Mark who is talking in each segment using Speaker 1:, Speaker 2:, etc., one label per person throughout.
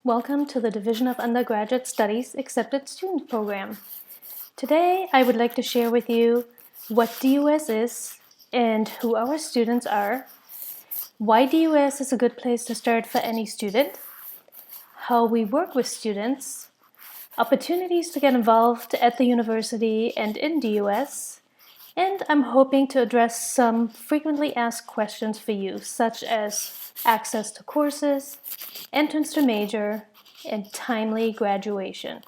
Speaker 1: Welcome to the Division of Undergraduate Studies Accepted Student Program. Today, I would like to share with you what DUS is and who our students are, why DUS is a good place to start for any student, how we work with students, opportunities to get involved at the university and in DUS, and I'm hoping to address some frequently asked questions for you, such as access to courses, entrance to major, and timely graduation.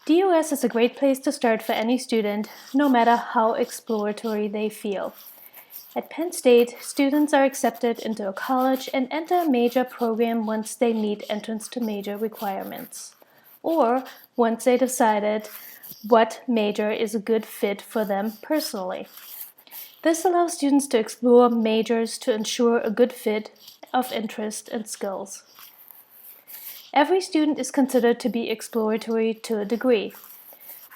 Speaker 1: DUS is a great place to start for any student, no matter how exploratory they feel. At Penn State, students are accepted into a college and enter a major program once they meet entrance to major requirements, or once they decided what major is a good fit for them personally. This allows students to explore majors to ensure a good fit of interest and skills. Every student is considered to be exploratory to a degree.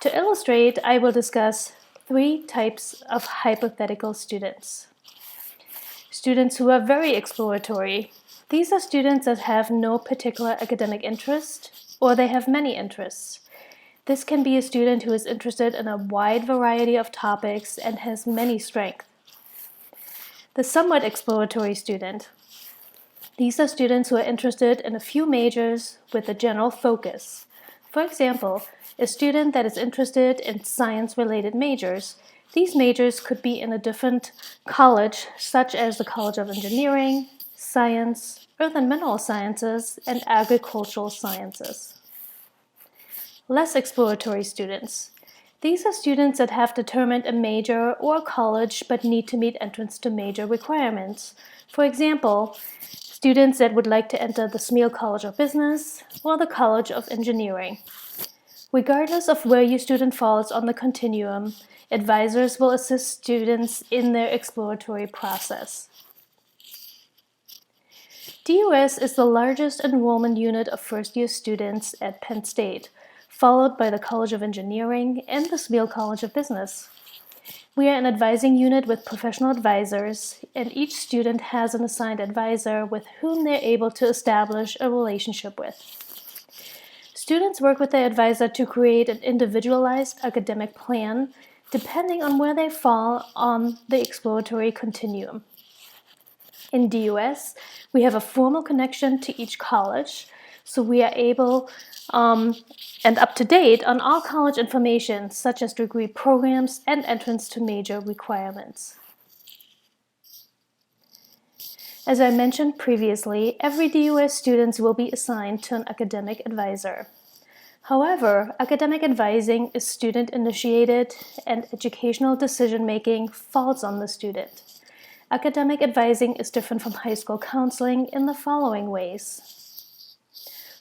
Speaker 1: To illustrate, I will discuss three types of hypothetical students. Students who are very exploratory. These are students that have no particular academic interest, or they have many interests. This can be a student who is interested in a wide variety of topics and has many strengths. The somewhat exploratory student. These are students who are interested in a few majors with a general focus. For example, a student that is interested in science-related majors. These majors could be in a different college, such as the College of Engineering, Science, Earth and Mineral Sciences, and Agricultural Sciences. Less exploratory students. These are students that have determined a major or a college but need to meet entrance to major requirements. For example, students that would like to enter the Smeal College of Business or the College of Engineering. Regardless of where your student falls on the continuum, advisors will assist students in their exploratory process. DUS is the largest enrollment unit of first-year students at Penn State, followed by the College of Engineering and the Smeal College of Business. We are an advising unit with professional advisors, and each student has an assigned advisor with whom they're able to establish a relationship with. Students work with their advisor to create an individualized academic plan depending on where they fall on the exploratory continuum. In DUS, we have a formal connection to each college, so we are able and up to date on all college information, such as degree programs and entrance to major requirements. As I mentioned previously, every DUS student will be assigned to an academic advisor. However, academic advising is student-initiated and educational decision-making falls on the student. Academic advising is different from high school counseling in the following ways.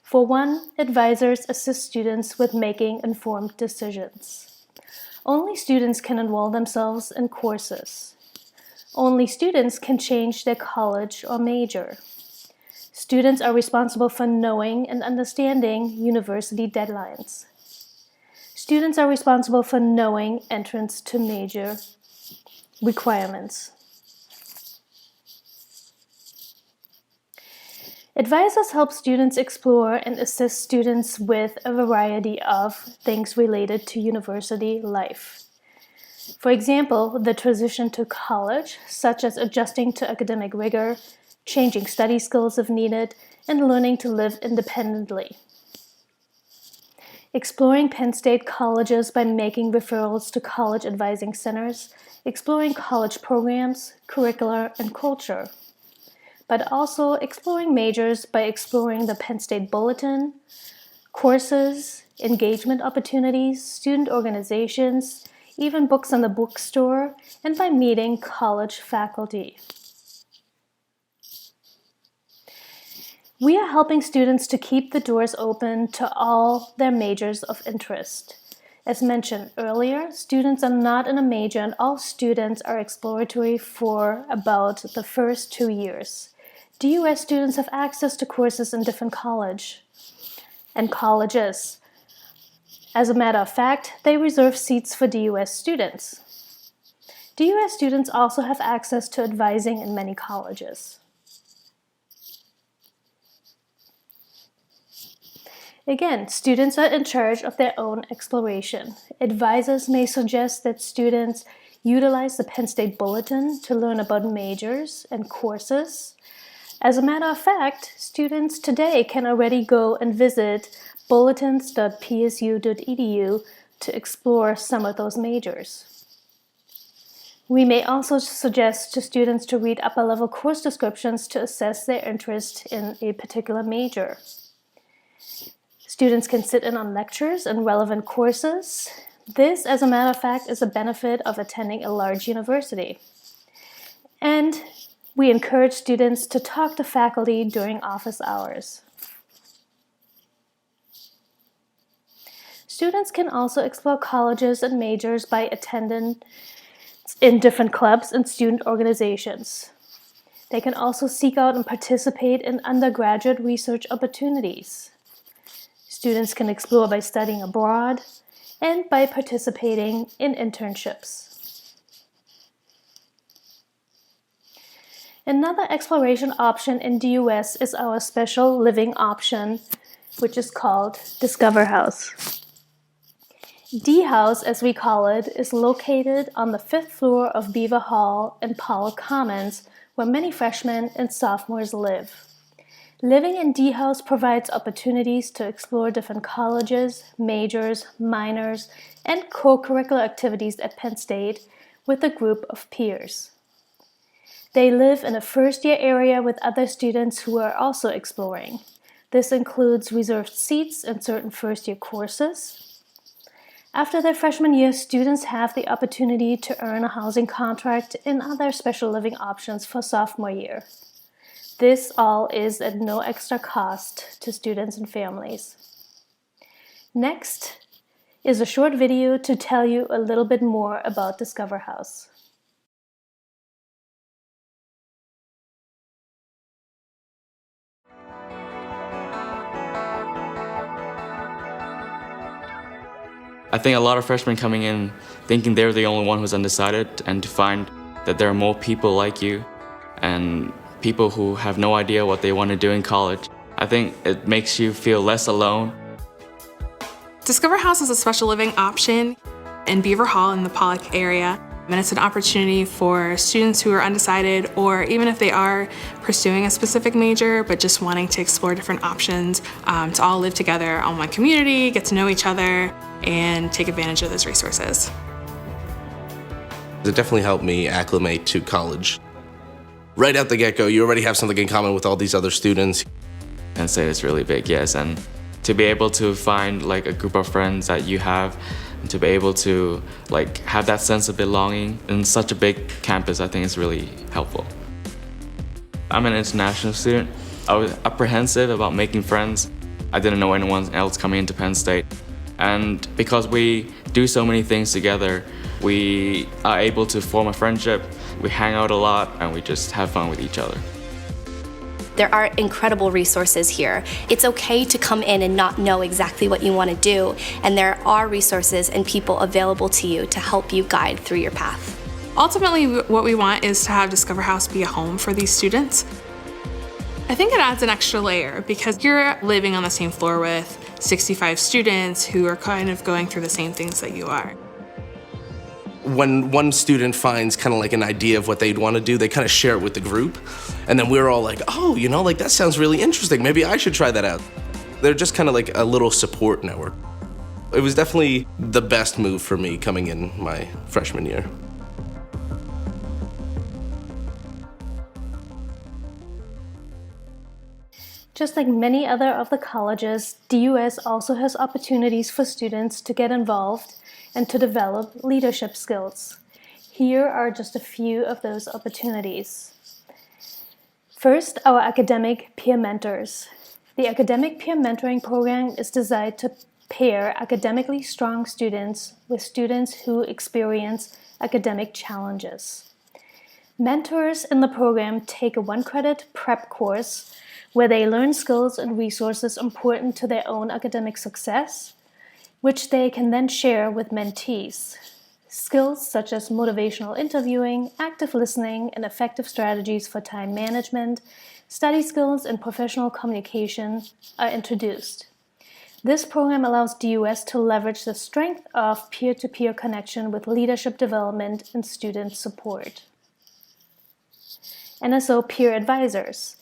Speaker 1: For one, advisors assist students with making informed decisions. Only students can enroll themselves in courses. Only students can change their college or major. Students are responsible for knowing and understanding university deadlines. Students are responsible for knowing entrance to major requirements. Advisors help students explore and assist students with a variety of things related to university life. For example, the transition to college, such as adjusting to academic rigor, changing study skills if needed, and learning to live independently. Exploring Penn State colleges by making referrals to college advising centers, exploring college programs, curricula, and culture. But also exploring majors by exploring the Penn State Bulletin, courses, engagement opportunities, student organizations, even books in the bookstore, and by meeting college faculty. We are helping students to keep the doors open to all their majors of interest. As mentioned earlier, students are not in a major and all students are exploratory for about the first 2 years. DUS students have access to courses in different colleges. As a matter of fact, they reserve seats for DUS students. DUS students also have access to advising in many colleges. Again, students are in charge of their own exploration. Advisors may suggest that students utilize the Penn State Bulletin to learn about majors and courses. As a matter of fact, students today can already go and visit bulletins.psu.edu to explore some of those majors. We may also suggest to students to read upper-level course descriptions to assess their interest in a particular major. Students can sit in on lectures and relevant courses. This, as a matter of fact, is a benefit of attending a large university. And we encourage students to talk to faculty during office hours. Students can also explore colleges and majors by attending in different clubs and student organizations. They can also seek out and participate in undergraduate research opportunities. Students can explore by studying abroad and by participating in internships. Another exploration option in DUS is our special living option, which is called Discover House. D House, as we call it, is located on the 5th floor of Beaver Hall in Powell Commons, where many freshmen and sophomores live. Living in D House provides opportunities to explore different colleges, majors, minors, and co-curricular activities at Penn State with a group of peers. They live in a first-year area with other students who are also exploring. This includes reserved seats in certain first-year courses. After their freshman year, students have the opportunity to earn a housing contract and other special living options for sophomore year. This all is at no extra cost to students and families. Next is a short video to tell you a little bit more about Discover House.
Speaker 2: I think a lot of freshmen coming in thinking they're the only one who's undecided, and to find that there are more people like you and people who have no idea what they want to do in college. I think it makes you feel less alone.
Speaker 3: Discover House is a special living option in Beaver Hall in the Pollock area. And it's an opportunity for students who are undecided, or even if they are pursuing a specific major but just wanting to explore different options, to all live together on one community, get to know each other, and take advantage of those resources.
Speaker 4: It definitely helped me acclimate to college. Right out the get-go, you already have something in common with all these other students.
Speaker 2: Penn State is really big, yes, and to be able to find like a group of friends that you have, and to be able to like have that sense of belonging in such a big campus, I think is really helpful. I'm an international student. I was apprehensive about making friends. I didn't know anyone else coming into Penn State. And because we do so many things together, we are able to form a friendship. We hang out a lot and we just have fun with each other.
Speaker 5: There are incredible resources here. It's okay to come in and not know exactly what you want to do, and there are resources and people available to you to help you guide through your path.
Speaker 3: Ultimately, what we want is to have Discover House be a home for these students. I think it adds an extra layer because you're living on the same floor with 65 students who are kind of going through the same things that you are.
Speaker 4: When one student finds kind of like an idea of what they'd want to do, they kind of share it with the group. And then we're all like, oh, you know, like that sounds really interesting. Maybe I should try that out. They're just kind of like a little support network. It was definitely the best move for me coming in my freshman year.
Speaker 1: Just like many other of the colleges, DUS also has opportunities for students to get involved and to develop leadership skills. Here are just a few of those opportunities. First, our academic peer mentors. The academic peer mentoring program is designed to pair academically strong students with students who experience academic challenges. Mentors in the program take a 1-credit prep course where they learn skills and resources important to their own academic success, which they can then share with mentees. Skills such as motivational interviewing, active listening, and effective strategies for time management, study skills, and professional communication are introduced. This program allows DUS to leverage the strength of peer-to-peer connection with leadership development and student support. NSO Peer Advisors.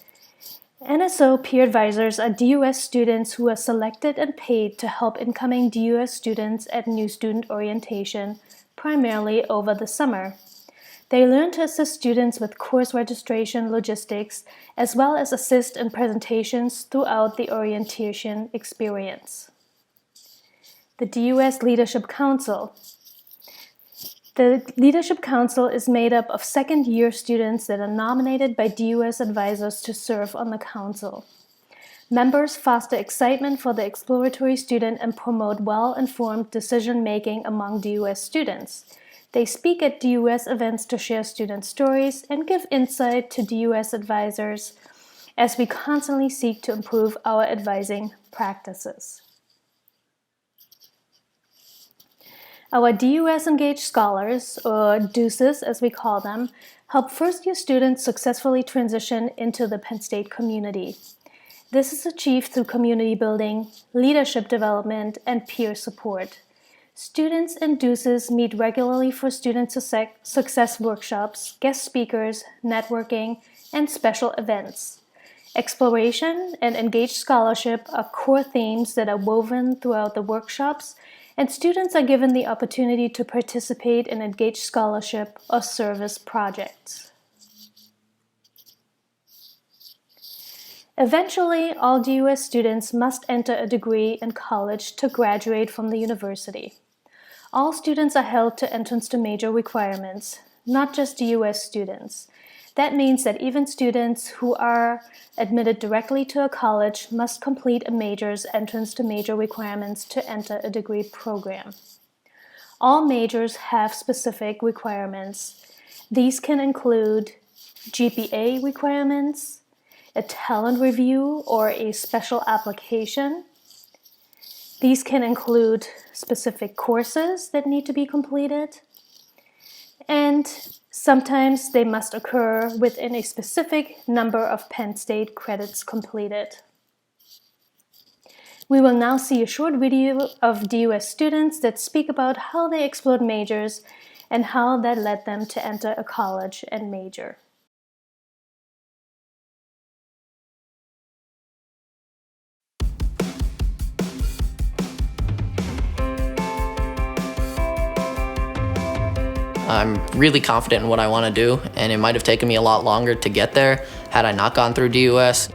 Speaker 1: NSO Peer Advisors are DUS students who are selected and paid to help incoming DUS students at new student orientation, primarily over the summer. They learn to assist students with course registration logistics, as well as assist in presentations throughout the orientation experience. The DUS Leadership Council. The Leadership Council is made up of second-year students that are nominated by DUS advisors to serve on the council. Members foster excitement for the exploratory student and promote well-informed decision-making among DUS students. They speak at DUS events to share student stories and give insight to DUS advisors as we constantly seek to improve our advising practices. Our DUS Engaged Scholars, or DUSes as we call them, help first-year students successfully transition into the Penn State community. This is achieved through community building, leadership development, and peer support. Students and DUSes meet regularly for student success workshops, guest speakers, networking, and special events. Exploration and engaged scholarship are core themes that are woven throughout the workshops, and students are given the opportunity to participate in engaged scholarship or service projects. Eventually, all DUS students must enter a degree in college to graduate from the university. All students are held to entrance to major requirements, not just DUS students. That means that even students who are admitted directly to a college must complete a major's entrance to major requirements to enter a degree program. All majors have specific requirements. These can include GPA requirements, a talent review or a special application. These can include specific courses that need to be completed, and sometimes they must occur within a specific number of Penn State credits completed. We will now see a short video of DUS students that speak about how they explored majors and how that led them to enter a college and major.
Speaker 6: I'm really confident in what I want to do, and it might have taken me a lot longer to get there had I not gone through DUS.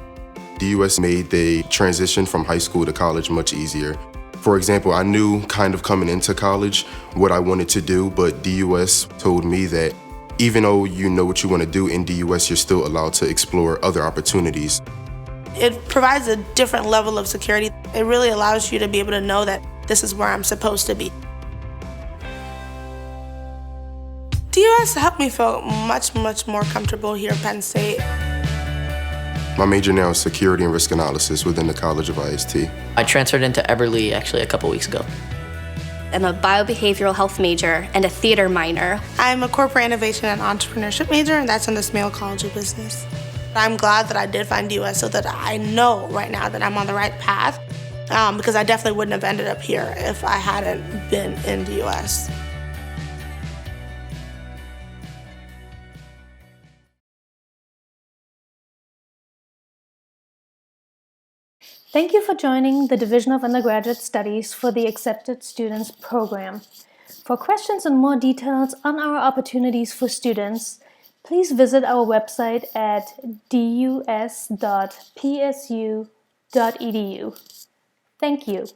Speaker 7: DUS made the transition from high school to college much easier. For example, I knew kind of coming into college what I wanted to do, but DUS told me that even though you know what you want to do in DUS, you're still allowed to explore other opportunities.
Speaker 8: It provides a different level of security. It really allows you to be able to know that this is where I'm supposed to be. DUS helped me feel much more comfortable here at Penn State.
Speaker 7: My major now is security and risk analysis within the College of IST.
Speaker 6: I transferred into Eberly actually a couple weeks ago.
Speaker 5: I'm a biobehavioral health major and a theater minor.
Speaker 8: I'm a corporate innovation and entrepreneurship major, and that's in the Smale College of Business. I'm glad that I did find DUS so that I know right now that I'm on the right path, because I definitely wouldn't have ended up here if I hadn't been in DUS.
Speaker 1: Thank you for joining the Division of Undergraduate Studies for the Accepted Students program. For questions and more details on our opportunities for students, please visit our website at dus.psu.edu. Thank you.